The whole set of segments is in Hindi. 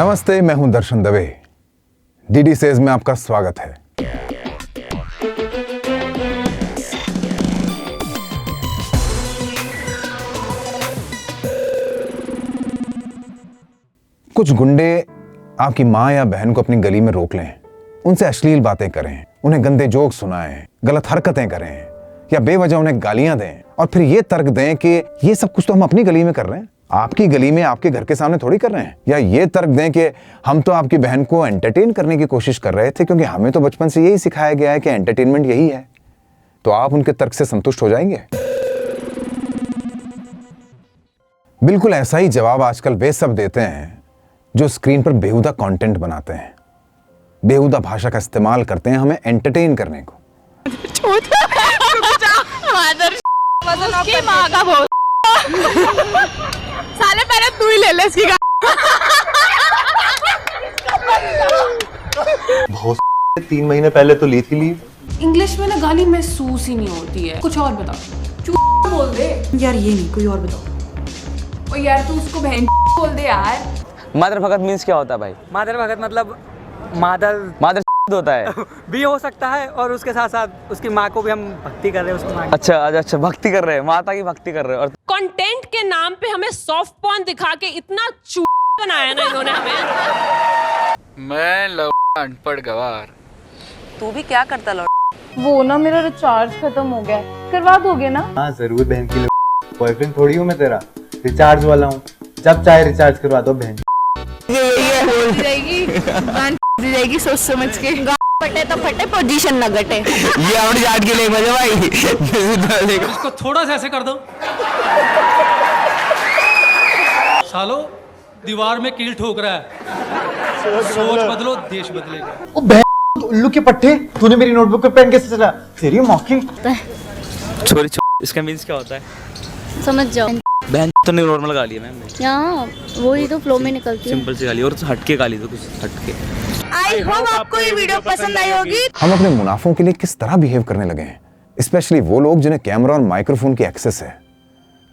नमस्ते, मैं हूं दर्शन दवे। डीडी सेज में आपका स्वागत है। कुछ गुंडे आपकी मां या बहन को अपनी गली में रोक लें, उनसे अश्लील बातें करें, उन्हें गंदे जोक सुनाएं, गलत हरकतें करें या बेवजह उन्हें गालियां दें और फिर ये तर्क दें कि ये सब कुछ तो हम अपनी गली में कर रहे हैं, आपकी गली में आपके घर के सामने थोड़ी कर रहे हैं। या ये तर्क दें कि हम तो आपकी बहन को एंटरटेन करने की कोशिश कर रहे थे क्योंकि हमें तो बचपन से यही सिखाया गया है कि एंटरटेनमेंट यही है। तो आप उनके तर्क से संतुष्ट हो जाएंगे? बिल्कुल ऐसा ही जवाब आजकल वे सब देते हैं जो स्क्रीन पर बेहुदा कंटेंट बनाते हैं, बेहुदा भाषा का इस्तेमाल करते हैं हमें एंटरटेन करने को। साले पहले तू ही ले ले इसकी बहुत 3 महीने पहले तो ली थी लीव। इंग्लिश में ना गाली महसूस ही नहीं होती है। कुछ और बताओ। बोल दे यार, ये नहीं कोई और बताओ। ओ यार तू उसको बहन बोल दे यार। मादर भगत मीन्स क्या होता है भाई? मादर भगत मतलब मादर होता है भी हो सकता है और उसके साथ साथ उसकी माँ को भी हम भक्ति कर रहे हैं, उसकी माँ। अच्छा, भक्ति कर रहे हैं, माता की भक्ति कर रहे हैं। और कंटेंट के नाम पे हमें सॉफ्ट पॉर्न दिखा के इतना बनाया ना इन्होंने हमें। मैं अनपढ़ गवार। तू भी क्या करता लौट? वो ना मेरा रिचार्ज खत्म हो गया, करवा दोगे ना? हाँ जरूर बहन की बॉयफ्रेंड थोड़ी हूँ मैं तेरा, रिचार्ज वाला हूँ, जब चाहे रिचार्ज करवा दो बहन। जाएगी सोच समझ के। फटे तो फटे, पोजीशन न घटे। ये अपनी जाट की लैंग्वेज है भाई। इसको थोड़ा सा ऐसे कर दो। सालो दीवार में कील ठोक रहा है। सोच बदलो, देश बदलेगा। ओ बहन उल्लू के पट्टे, तूने मेरी नोटबुक पे पेन कैसे चला? तेरी मॉकिंग। छोरी इसका मीन्स क्या होता है? समझ जाओ। बहन तो नहीं, नॉर्मल गाली है मैम। यहाँ वही तो फ्लो में निकलती है, सिंपल सी गाली। और हटके गाली तो कुछ हटके। आई होप आपको ये वीडियो पसंद आई होगी। हम अपने मुनाफों के लिए किस तरह बिहेव करने लगे हैं, स्पेशली वो लोग जिन्हें कैमरा और माइक्रोफोन की एक्सेस है।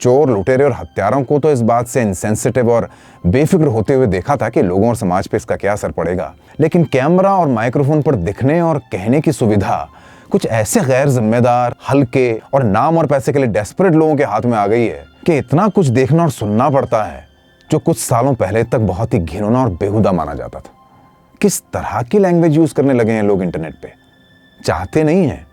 चोर, लुटेरे और हत्यारों को तो इस बात से इनसेंसिटिव और बेफिक्र होते हुए देखा था कि लोगों और समाज पे इसका क्या असर पड़ेगा, लेकिन कैमरा और माइक्रोफोन पर दिखने और कहने की सुविधा कुछ ऐसे गैर जिम्मेदार, हल्के और नाम और पैसे के लिए डेस्परेट लोगों के हाथ में आ गई है कि इतना कुछ देखना और सुनना पड़ता है जो कुछ सालों पहले तक बहुत ही घिनौना और बेहुदा माना जाता था। किस तरह की लैंग्वेज यूज करने लगे हैं लोग इंटरनेट पे। चाहते नहीं हैं,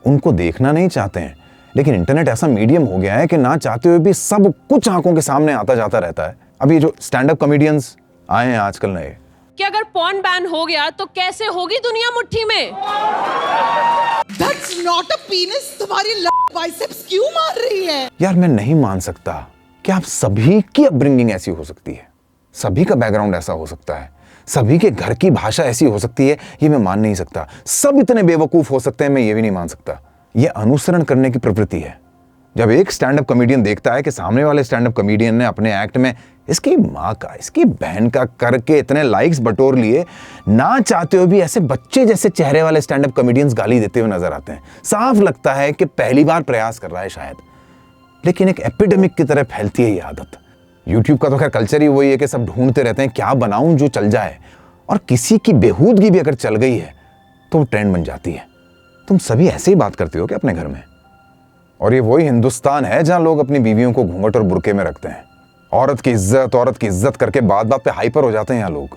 उनको देखना नहीं चाहते हैं, लेकिन इंटरनेट ऐसा मीडियम हो गया है कि ना चाहते हुए भी सब कुछ आंखों के सामने आता जाता रहता है। अब ये जो स्टैंड अप कॉमेडियंस आए हैं आजकल नए, कि अगर पॉर्न बैन हो गया तो कैसे होगी दुनिया मुट्ठी में? That's not a penis, तुम्हारी बाइसेप्स क्यों मार रही है? यार मैं नहीं मान सकता कि आप सभी की अपब्रिंगिंग ऐसी हो सकती है, सभी का बैकग्राउंड ऐसा हो सकता है, सभी के घर की भाषा ऐसी हो सकती है, ये मैं मान नहीं सकता। सब इतने बेवकूफ हो सकते हैं, मैं ये भी नहीं मान सकता। ये अनुसरण करने की प्रवृत्ति है। जब एक स्टैंड अप कॉमेडियन देखता है कि सामने वाले स्टैंड अप कॉमेडियन ने अपने एक्ट में इसकी माँ का, इसकी बहन का करके इतने लाइक्स बटोर लिए, ना चाहते हुए भी ऐसे बच्चे जैसे चेहरे वाले स्टैंड अप कॉमेडियंस गाली देते हुए नजर आते हैं। साफ लगता है कि पहली बार प्रयास कर रहा है शायद, लेकिन एक एपिडेमिक की तरह फैलती है ये आदत। यूट्यूब का तो खैर कल्चर ही वही है कि सब ढूंढते रहते हैं क्या बनाऊं जो चल जाए, और किसी की बेहूदगी भी अगर चल गई है तो वो ट्रेंड बन जाती है। तुम सभी ऐसे ही बात करते हो क्या अपने घर में? और ये वही हिंदुस्तान है जहां लोग अपनी बीवियों को घूंघट और बुर्के में रखते हैं। औरत की इज्जत करके बात बात पे हाइपर हो जाते हैं यहाँ लोग,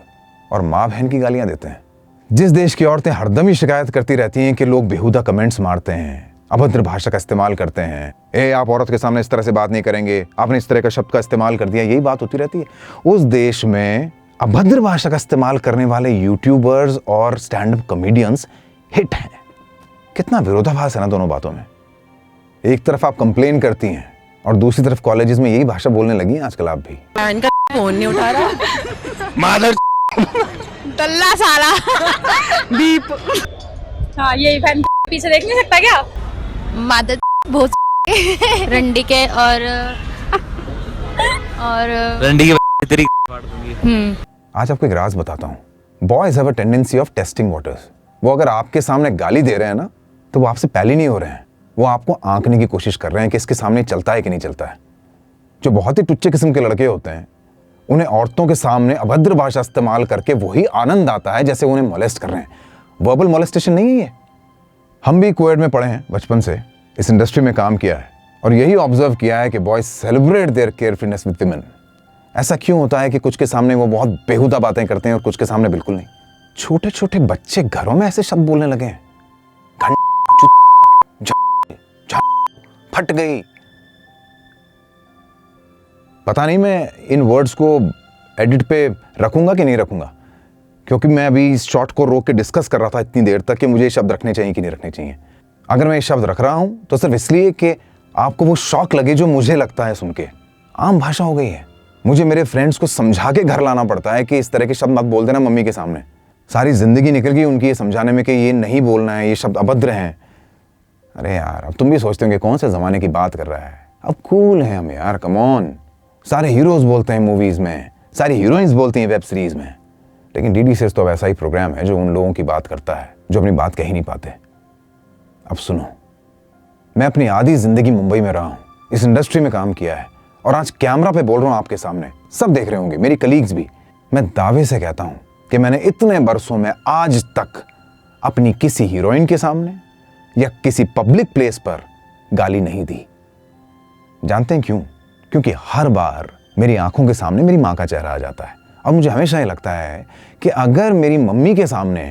और माँ बहन की गालियां देते हैं। जिस देश की औरतें हरदम ही शिकायत करती रहती हैं कि लोग बेहुदा कमेंट्स मारते हैं, अभद्र भाषा का इस्तेमाल करते हैं, आप औरत के सामने इस तरह से बात नहीं करेंगे, आपने इस तरह का शब्द का इस्तेमाल कर दिया, यही बात होती रहती है। उस देश में अभद्र भाषा का इस्तेमाल करने वाले यूट्यूबर्स और स्टैंड अप कॉमेडियंस हिट हैं। कितना विरोधाभास है ना दोनों बातों में। एक तरफ आप कंप्लेन करती हैं और दूसरी तरफ कॉलेजेस में यही भाषा बोलने लगी हैं आजकल आप भी। इनका फोन नहीं उठा रहा। मादर दल्ला साला बीप। हाँ यही फैन पीछे देख नहीं सकता क्या? मादर बहुत रंडी के और रंडी की तेरी फाड़ दूंगी। आज आपको एक राज बताता हूँ। Boys have a tendency of testing waters. वो अगर आपके सामने गाली दे रहे हैं ना, तो वो आपसे पहले नहीं हो रहे हैं, वो आपको आंकने की कोशिश कर रहे हैं कि इसके सामने चलता है कि नहीं चलता है। जो बहुत ही टुच्चे किस्म के लड़के होते हैं उन्हें औरतों के सामने अभद्र भाषा इस्तेमाल करके वही आनंद आता है जैसे उन्हें मोलेस्ट कर रहे हैं। वर्बल मोलेस्टेशन नहीं है ये। हम भी कोएड में पढ़े हैं बचपन से, इस इंडस्ट्री में काम किया है और यही ऑब्जर्व किया है कि boys celebrate their carefreeness with women. ऐसा क्यों होता है कि कुछ के सामने वो बहुत बेहुदा बातें करते हैं और कुछ के सामने बिल्कुल नहीं? छोटे छोटे बच्चे घरों में ऐसे शब्द बोलने लगे हैं, फट गई। पता नहीं मैं इन वर्ड्स को एडिट पे रखूंगा कि नहीं रखूंगा, क्योंकि मैं अभी इस शॉट को रोक के डिस्कस कर रहा था इतनी देर तक कि मुझे ये शब्द रखने चाहिए कि नहीं रखने चाहिए। अगर मैं ये शब्द रख रहा हूं तो सिर्फ इसलिए कि आपको वो शौक लगे जो मुझे लगता है सुन के। आम भाषा हो गई है। मुझे मेरे फ्रेंड्स को समझा के घर लाना पड़ता है कि इस तरह के शब्द मत बोल देना मम्मी के सामने। सारी जिंदगी निकल गई उनकी ये समझाने में कि ये नहीं बोलना है, ये शब्द अभद्र हैं। अरे यार, अब तुम भी सोचते होंगे कौन से ज़माने की बात कर रहा है। अब कूल हैं हम यार, कम ऑन। सारे हीरोज बोलते हैं मूवीज़ में, सारी हीरोइंस बोलती हैं वेब सीरीज़ में, लेकिन डीडी सिर्फ तो वैसा ही प्रोग्राम है जो उन लोगों की बात करता है जो अपनी बात कह ही नहीं पाते। अब सुनो, मैं अपनी आधी ज़िंदगी मुंबई में रहा हूँ, इस इंडस्ट्री में काम किया है और आज कैमरा पे बोल रहा हूँ आपके सामने, सब देख रहे होंगे, मेरी कलीग्स भी। मैं दावे से कहता हूँ कि मैंने इतने बरसों में आज तक अपनी किसी हीरोइन के सामने या किसी पब्लिक प्लेस पर गाली नहीं दी। जानते हैं क्यों? क्योंकि हर बार मेरी आंखों के सामने मेरी माँ का चेहरा आ जाता है और मुझे हमेशा ये लगता है कि अगर मेरी मम्मी के सामने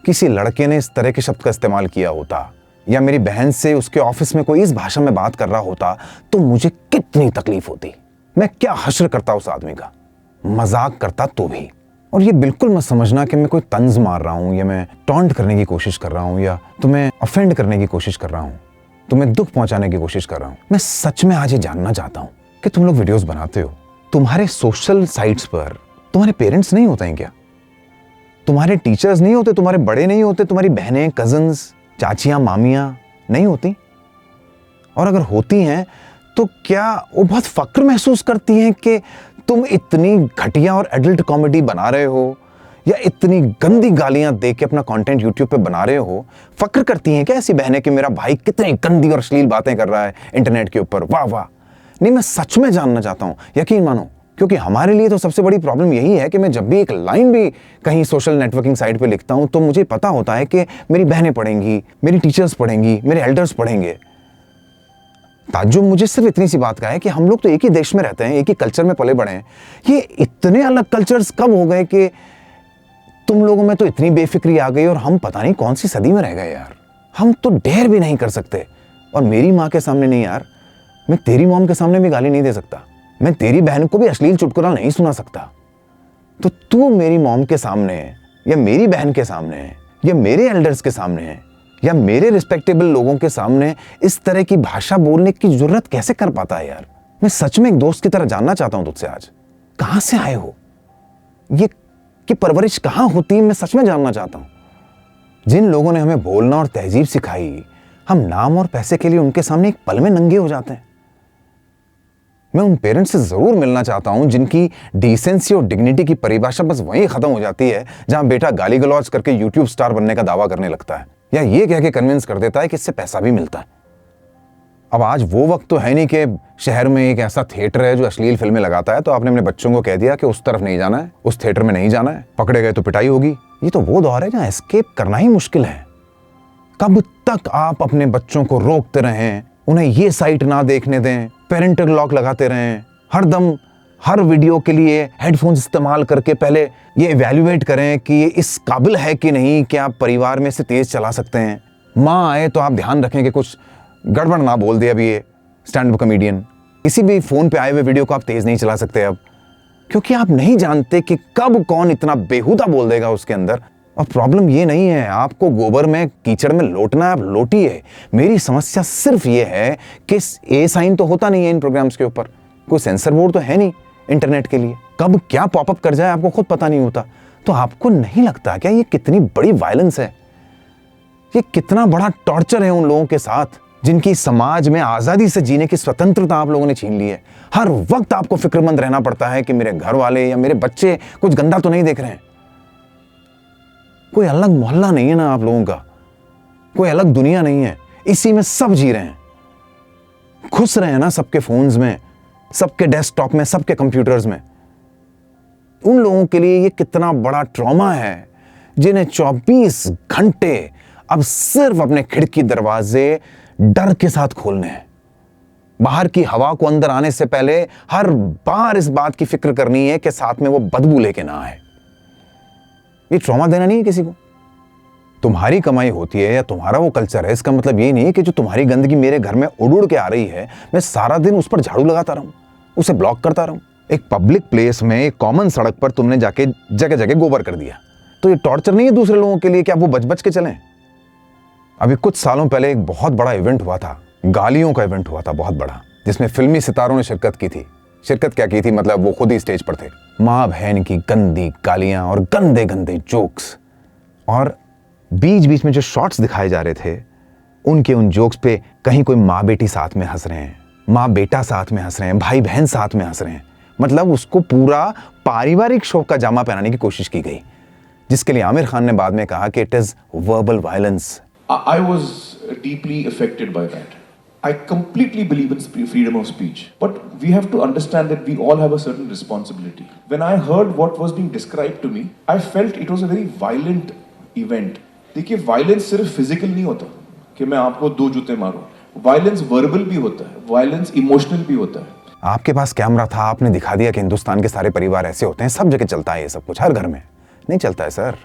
किसी लड़के ने इस तरह के शब्द का इस्तेमाल किया होता या मेरी बहन से उसके ऑफिस में कोई इस भाषा में बात कर रहा होता तो मुझे कितनी तकलीफ होती। मैं क्या हश्र करता उस आदमी का, मजाक करता तो भी। और ये बिल्कुल मत समझना कि मैं कोई तंज मार रहा हूँ या मैं टॉन्ट करने की कोशिश कर रहा हूँ या तुम्हें ऑफेंड करने की कोशिश कर रहा हूँ, तुम्हें दुख पहुंचाने की कोशिश कर रहा हूँ। मैं सच में आज ये जानना चाहता हूँ कि तुम लोग वीडियोस बनाते हो, तुम्हारे सोशल साइट्स पर तुम्हारे पेरेंट्स नहीं होते हैं क्या? तुम्हारे टीचर्स नहीं होते, तुम्हारे बड़े नहीं होते, तुम्हारी बहनें, कजन्स, चाचियाँ, मामियाँ नहीं होती? और अगर होती हैं तो क्या वो बहुत फक्र महसूस करती हैं कि तुम इतनी घटिया और एडल्ट कॉमेडी बना रहे हो या इतनी गंदी गालियां दे के अपना कंटेंट यूट्यूब पे बना रहे हो? फक्र करती हैं क्या ऐसी बहनें कि मेरा भाई कितनी गंदी और अश्लील बातें कर रहा है इंटरनेट के ऊपर? वाह वाह। नहीं, मैं सच में जानना चाहता हूं, यकीन मानो, क्योंकि हमारे लिए तो सबसे बड़ी प्रॉब्लम यही है कि मैं जब भी एक लाइन भी कहीं सोशल नेटवर्किंग साइट पे लिखता हूं तो मुझे पता होता है कि मेरी बहनें पढ़ेंगी, मेरी टीचर्स पढ़ेंगी, मेरे एल्डर्स पढ़ेंगे। ताज्जुब मुझे सिर्फ इतनी सी बात का है कि हम लोग तो एक ही देश में रहते हैं, एक ही कल्चर में पले बड़े हैं। ये इतने अलग कल्चर्स कब हो गए कि तुम लोगों में तो इतनी बेफिक्री आ गई और हम पता नहीं कौन सी सदी में रह गए यार। हम तो डेयर भी नहीं कर सकते। और मेरी माँ के सामने नहीं यार, मैं तेरी मॉम के सामने भी गाली नहीं दे सकता, मैं तेरी बहन को भी अश्लील चुटकुला नहीं सुना सकता। तो तू मेरी मॉम के सामने या मेरी बहन के सामने या मेरे एल्डर्स के सामने या मेरे रिस्पेक्टेबल लोगों के सामने इस तरह की भाषा बोलने की जरूरत कैसे कर पाता है यार? मैं सच में एक दोस्त की तरह जानना चाहता हूं तुझसे आज, कहां से आए हो? ये की परवरिश कहां होती है? मैं सच में जानना चाहता हूं। जिन लोगों ने हमें बोलना और तहजीब सिखाई, हम नाम और पैसे के लिए उनके सामने एक पल में नंगे हो जाते हैं। मैं उन पेरेंट्स से जरूर मिलना चाहता हूं जिनकी डिसेंसी और डिग्निटी की परिभाषा बस वहीं खत्म हो जाती है जहां बेटा गाली गलौज करके यूट्यूब स्टार बनने का दावा करने लगता है या ये कह के कन्विंस कर देता है कि इससे पैसा भी मिलता है। अब आज वो वक्त तो है नहीं कि शहर में एक ऐसा थिएटर है जो अश्लील फिल्में लगाता है तो आपने अपने बच्चों को कह दिया कि उस तरफ नहीं जाना है, उस थिएटर में नहीं जाना है, पकड़े गए तो पिटाई होगी। ये तो वो दौर है जहां एस्केप करना ही मुश्किल है। कब तक आप अपने बच्चों को रोकते रहें, उन्हें ये साइट ना देखने दें, पेरेंटल लॉक लगाते रहें, हरदम हर वीडियो के लिए हेडफोन्स इस्तेमाल करके पहले ये इवैल्यूएट करें कि ये इस काबिल है कि नहीं कि आप परिवार में से तेज चला सकते हैं। माँ आए तो आप ध्यान रखें कि कुछ गड़बड़ ना बोल दे। अभी ये स्टैंड अप कॉमेडियन किसी भी फोन पे आए हुए वीडियो को आप तेज नहीं चला सकते अब, क्योंकि आप नहीं जानते कि कब कौन इतना बेहुदा बोल देगा उसके अंदर। और प्रॉब्लम ये नहीं है आपको गोबर में कीचड़ में लोटना है, आप लोटिए। मेरी समस्या सिर्फ ये है कि ए साइन तो होता नहीं है इन प्रोग्राम्स के ऊपर, कोई सेंसर बोर्ड तो है नहीं इंटरनेट के लिए, कब क्या पॉपअप कर जाए आपको खुद पता नहीं होता। तो आपको नहीं लगता क्या ये कितनी बड़ी वायलेंस है, ये कितना बड़ा टॉर्चर है उन लोगों के साथ जिनकी समाज में आजादी से जीने की स्वतंत्रता आप लोगों ने छीन ली है। हर वक्त आपको फिक्रमंद रहना पड़ता है कि मेरे घर वाले या मेरे बच्चे कुछ गंदा तो नहीं देख रहे हैं। कोई अलग मोहल्ला नहीं है ना आप लोगों का, कोई अलग दुनिया नहीं है, इसी में सब जी रहे हैं, घुस रहे हैं ना सबके फोन्स में, सबके डेस्कटॉप में, सबके कंप्यूटर्स में। उन लोगों के लिए ये कितना बड़ा ट्रॉमा है जिन्हें 24 घंटे अब सिर्फ अपने खिड़की दरवाजे डर के साथ खोलने हैं। बाहर की हवा को अंदर आने से पहले हर बार इस बात की फिक्र करनी है कि साथ में वो बदबू लेके ना आए। ये ट्रॉमा देना नहीं है किसी को। तुम्हारी कमाई होती है या तुम्हारा वो कल्चर है, इसका मतलब ये नहीं है कि जो तुम्हारी गंदगी मेरे घर में उड़ उड़ के आ रही है मैं सारा दिन उस पर झाड़ू लगाता रहूं, उसे ब्लॉक करता रहूं। एक पब्लिक प्लेस में, एक कॉमन सड़क पर तुमने जाके जगह जगह गोबर कर दिया, तो ये टॉर्चर नहीं है दूसरे लोगों के लिए कि आप वो बच बच के चलें? अभी कुछ सालों पहले एक बहुत बड़ा इवेंट हुआ था, गालियों का इवेंट हुआ था बहुत बड़ा, जिसमें फिल्मी सितारों ने शिरकत की थी। शिरकत क्या की थी, मतलब वो खुद ही स्टेज पर थे। माँ बहन की गंदी गालियां और गंदे गंदे जोक्स, और बीच बीच में जो शॉट्स दिखाए जा रहे थे उनके उन जोक्स पे कहीं कोई माँ बेटी साथ में हंस रहे हैं, माँ बेटा साथ में हंस रहे हैं, भाई बहन साथ में हंस रहे हैं। मतलब उसको पूरा पारिवारिक शो का जामा पहनाने की कोशिश की गई, जिसके लिए आमिर खान ने बाद में कहा कि it is verbal violence. I was deeply affected by that. I completely believe in freedom of speech, but we have to understand that we all have a certain responsibility. When I heard what was being described to me, I felt it was a very violent event. देखिए, वायलेंस सिर्फ फिजिकल नहीं होता कि मैं आपको 2 जूते मारूं, वायलेंस वर्बल भी होता है, वायलेंस इमोशनल भी होता है। आपके पास कैमरा था, आपने दिखा दिया कि हिंदुस्तान के सारे परिवार ऐसे होते हैं, सब जगह चलता है ये सब कुछ, हर घर में नहीं चलता है सर।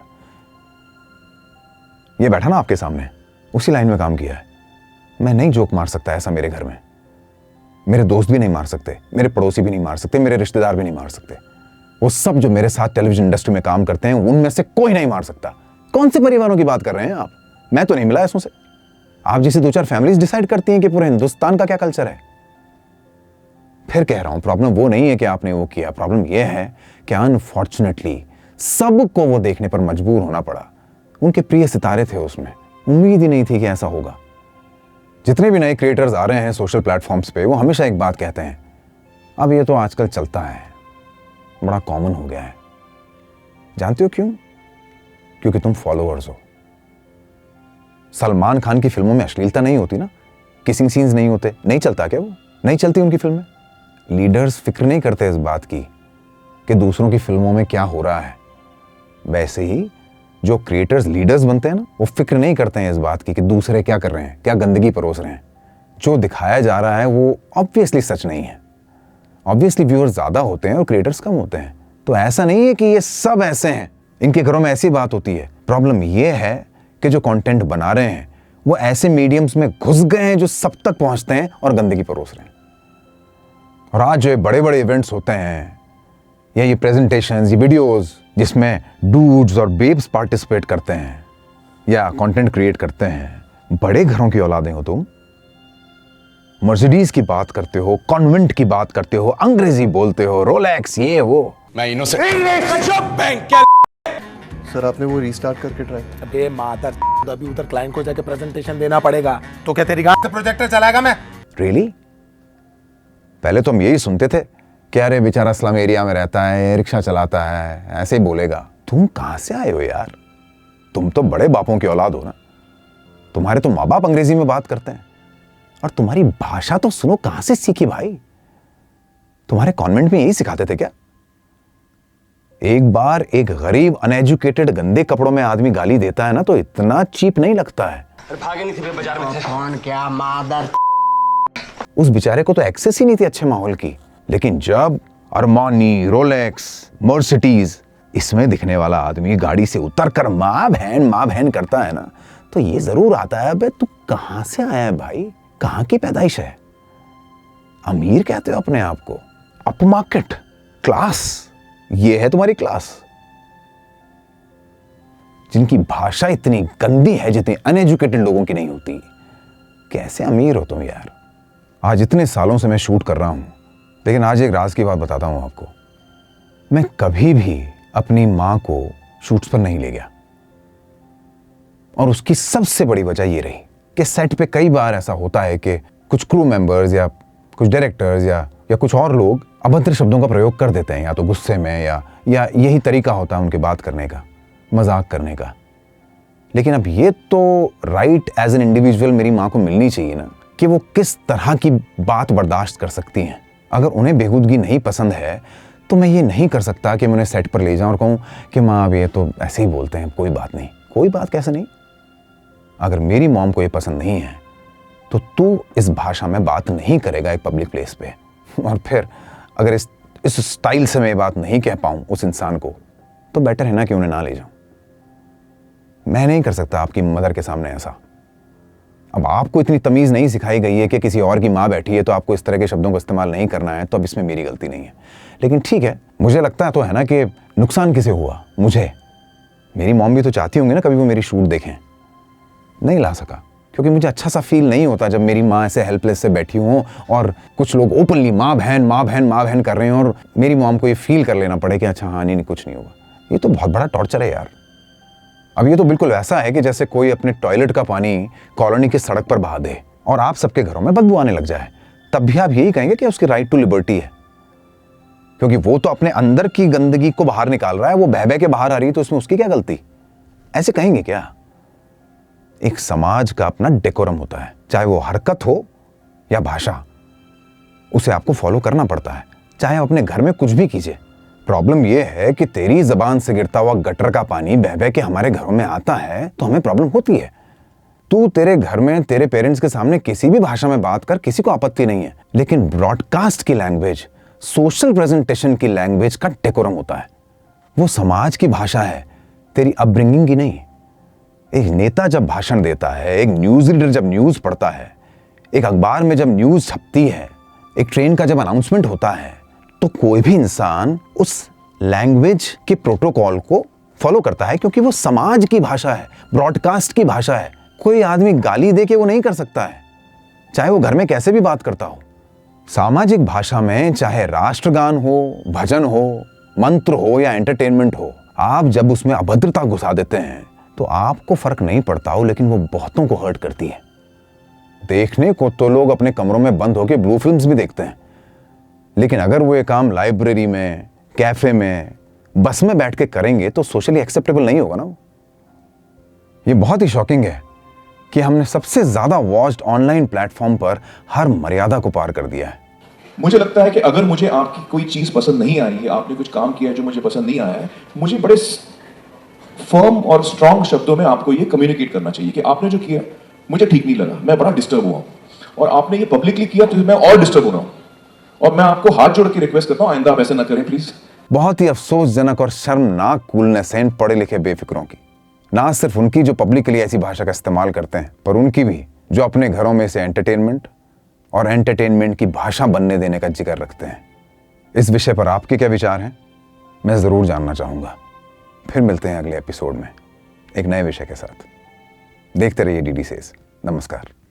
ये बैठा ना आपके सामने, उसी लाइन में काम किया है। मैं नहीं जोक मार सकता ऐसा मेरे घर में, मेरे दोस्त भी नहीं मार सकते, मेरे पड़ोसी भी नहीं मार सकते, मेरे रिश्तेदार भी नहीं मार सकते। वो सब जो मेरे साथ टेलीविजन इंडस्ट्री में काम करते हैं उनमें से कोई नहीं मार सकता। कौन से परिवारों की बात कर रहे हैं आप? मैं तो नहीं मिला ऐसों से। आप जैसे 2-4 फैमिलीज डिसाइड करती हैं कि पूरे हिंदुस्तान का क्या कल्चर है। फिर कह रहा हूं, प्रॉब्लम वो नहीं है कि आपने वो किया, प्रॉब्लम ये है कि अनफॉर्चुनेटली सबको वो देखने पर मजबूर होना पड़ा। उनके प्रिय सितारे थे उसमें, उम्मीद ही नहीं थी कि ऐसा होगा। जितने भी नए क्रिएटर्स आ रहे हैं सोशल प्लेटफॉर्म्स पे, वो हमेशा एक बात कहते हैं, अब ये तो आजकल चलता है, बड़ा कॉमन हो गया है। जानते हो क्यों? क्योंकि तुम फॉलोअर्स हो। सलमान खान की फिल्मों में अश्लीलता नहीं होती ना, किसिंग सीन्स नहीं होते, नहीं चलता क्या? वो नहीं चलती उनकी फिल्में। लीडर्स फिक्र नहीं करते इस बात की कि दूसरों की फिल्मों में क्या हो रहा है। वैसे ही जो क्रिएटर्स लीडर्स बनते हैं ना, वो फिक्र नहीं करते हैं इस बात की कि दूसरे क्या कर रहे हैं, क्या गंदगी परोस रहे हैं। जो दिखाया जा रहा है वो ऑब्वियसली सच नहीं है। ऑब्वियसली व्यूअर्स ज्यादा होते हैं और क्रिएटर्स कम होते हैं। तो ऐसा नहीं है कि ये सब ऐसे हैं, इनके घरों में ऐसी बात होती है। प्रॉब्लम ये है कि जो कंटेंट बना रहे हैं वो ऐसे मीडियम्स में घुस गए हैं जो सब तक पहुंचते हैं और गंदगी परोस रहे हैं। और आज जो बड़े बड़े इवेंट्स होते हैं या ये प्रेजेंटेशंस, ये वीडियोस जिसमें डूड्स और बेब्स पार्टिसिपेट करते हैं या कंटेंट क्रिएट करते हैं, बड़े घरों की औलादें हो तुम। मर्सिडीज की बात करते हो, कॉन्वेंट की बात करते हो, अंग्रेजी बोलते हो, रोलेक्स, ये वो। मैं सर आपने वो रीस्टार्ट करके ट्राई? अबे मादर, अभी उधर क्लाइंट को जाके प्रेजेंटेशन देना पड़ेगा, तो क्या तेरी गांड का प्रोजेक्टर चलाएगा मैं? रियली? पहले तो हम यही सुनते थे कि अरे बेचारा स्लम एरिया में रहता है, रिक्शा चलाता है, ऐसे ही बोलेगा। तुम कहां से आए हो यार? तुम तो बड़े बापों की औलाद हो ना। तुम्हारे तो माँ बाप अंग्रेजी में बात करते हैं, और तुम्हारी भाषा तो सुनो कहां से सीखी भाई? तुम्हारे कॉन्वेंट में यही सिखाते थे क्या? एक बार एक गरीब अनएजुकेटेड गंदे कपड़ों में आदमी गाली देता है ना, तो इतना चीप नहीं लगता है। भागे नहीं थे बाजार में। कौन क्या मादर? उस बेचारे को तो एक्सेस ही नहीं थी अच्छे माहौल की। लेकिन जब अरमानी, रोलेक्स, मर्सिडीज, इसमें दिखने वाला आदमी गाड़ी से उतरकर माँ बहन करता है ना, तो ये जरूर आता है, अबे तू कहां से आया है भाई? कहां की पैदाइश है? अमीर कहते हो अपने आप को, अप मार्केट क्लास, ये है तुम्हारी क्लास। जिनकी भाषा इतनी गंदी है जितनी अनएजुकेटेड लोगों की नहीं होती। कैसे अमीर हो तुम यार? आज इतने सालों से मैं शूट कर रहा हूं, लेकिन आज एक राज की बात बताता हूं आपको। मैं कभी भी अपनी मां को शूट्स पर नहीं ले गया, और उसकी सबसे बड़ी वजह ये रही कि सेट पे कई बार ऐसा होता है कि कुछ क्रू मेंबर्स या कुछ डायरेक्टर्स या कुछ और लोग अभद्र शब्दों का प्रयोग कर देते हैं, या तो गुस्से में या यही तरीका होता है उनके बात करने का, मजाक करने का। लेकिन अब ये तो राइट एज एन इंडिविजुअल मेरी माँ को मिलनी चाहिए ना, कि वो किस तरह की बात बर्दाश्त कर सकती हैं। अगर उन्हें बेहूदगी नहीं पसंद है तो मैं ये नहीं कर सकता कि मैं उन्हें सेट पर ले जाऊं और कहूं कि माँ अब ये तो ऐसे ही बोलते हैं, कोई बात नहीं। कोई बात कैसे नहीं? अगर मेरी मॉम को ये पसंद नहीं है तो तू इस भाषा में बात नहीं करेगा एक पब्लिक प्लेस पे। और फिर अगर इस स्टाइल से मैं ये बात नहीं कह पाऊं उस इंसान को, तो बेटर है ना कि उन्हें ना ले जाऊं। मैं नहीं कर सकता आपकी मदर के सामने ऐसा। अब आपको इतनी तमीज़ नहीं सिखाई गई है कि किसी और की माँ बैठी है तो आपको इस तरह के शब्दों का इस्तेमाल नहीं करना है, तो अब इसमें मेरी गलती नहीं है। लेकिन ठीक है, मुझे लगता तो है ना कि नुकसान किसे हुआ? मुझे। मेरी मॉम भी तो चाहती होंगी ना कभी वो मेरी शूट देखें। नहीं ला सका क्योंकि मुझे अच्छा सा फील नहीं होता जब मेरी माँ ऐसे हेल्पलेस से बैठी हों और कुछ लोग ओपनली माँ बहन माँ बहन माँ बहन कर रहे हैं और मेरी मॉम को ये फील कर लेना पड़े कि अच्छा हाँ नहीं कुछ नहीं होगा। ये तो बहुत बड़ा टॉर्चर है यार। अब ये तो बिल्कुल ऐसा है कि जैसे कोई अपने टॉयलेट का पानी कॉलोनी की सड़क पर बहा दे और आप सबके घरों में बदबू आने लग जाए, तब भी आप यही कहेंगे कि उसकी राइट टू लिबर्टी है, क्योंकि वो तो अपने अंदर की गंदगी को बाहर निकाल रहा है, वो बह बह के बाहर आ रही है, तो इसमें उसकी क्या गलती? ऐसे कहेंगे क्या? एक समाज का अपना डेकोरम होता है, चाहे वो हरकत हो या भाषा, उसे आपको फॉलो करना पड़ता है, चाहे आप अपने घर में कुछ भी कीजिए। प्रॉब्लम यह है कि तेरी जबान से गिरता हुआ गटर का पानी बह बह के हमारे घरों में आता है तो हमें प्रॉब्लम होती है। तू तेरे घर में तेरे पेरेंट्स के सामने किसी भी भाषा में बात कर, किसी को आपत्ति नहीं है, लेकिन ब्रॉडकास्ट की लैंग्वेज, सोशल प्रेजेंटेशन की लैंग्वेज का डेकोरम होता है। वो समाज की भाषा है, तेरी अपब्रिंगिंग की नहीं। एक नेता जब भाषण देता है, एक न्यूज रीडर जब न्यूज पढ़ता है, एक अखबार में जब न्यूज छपती है, एक ट्रेन का जब अनाउंसमेंट होता है, तो कोई भी इंसान उस लैंग्वेज के प्रोटोकॉल को फॉलो करता है क्योंकि वो समाज की भाषा है, ब्रॉडकास्ट की भाषा है। कोई आदमी गाली दे के वो नहीं कर सकता है, चाहे वो घर में कैसे भी बात करता हो। सामाजिक भाषा में चाहे राष्ट्रगान हो, भजन हो, मंत्र हो या एंटरटेनमेंट हो, आप जब उसमें अभद्रता घुसा देते हैं तो आपको फर्क नहीं पड़ता हो, लेकिन वो बहुतों को हर्ट करती है। देखने को तो लोग अपने कमरों में बंद होकर ब्लू फिल्म्स भी देखते हैं, लेकिन अगर वो ये काम लाइब्रेरी में, कैफे में, बस में बैठ के करेंगे तो सोशली एक्सेप्टेबल नहीं होगा ना। ये बहुत ही शॉकिंग है कि हमने सबसे ज्यादा वॉच्ड ऑनलाइन प्लेटफॉर्म पर हर मर्यादा को पार कर दिया है। मुझे लगता है कि अगर मुझे आपकी कोई चीज पसंद नहीं आई है, आपने कुछ काम किया है जो मुझे पसंद नहीं आया है, मुझे बड़े फर्म और स्ट्रांग शब्दों में आपको ये कम्युनिकेट करना चाहिए कि आपने जो किया मुझे ठीक नहीं लगा, मैं बड़ा डिस्टर्ब हुआ, और आपने ये पब्लिकली किया तो मैं और डिस्टर्ब हो रहा हूं, और मैं आपको हाथ जोड़ के रिक्वेस्ट करता हूं आइंदा आप ऐसा ना करें प्लीज। बहुत ही अफसोसजनक और शर्मनाक कूलनेस है इन पढ़े लिखे बेफिक्रों की। ना सिर्फ उनकी जो पब्लिकली ऐसी भाषा का इस्तेमाल करते हैं, पर उनकी भी जो अपने घरों में से एंटरटेनमेंट और एंटरटेनमेंट की भाषा बनने देने का जिक्र रखते हैं। इस विषय पर आपके क्या विचार हैं, मैं जरूर जानना चाहूंगा। फिर मिलते हैं अगले एपिसोड में एक नए विषय के साथ। देखते रहिए डीडी सेज। नमस्कार।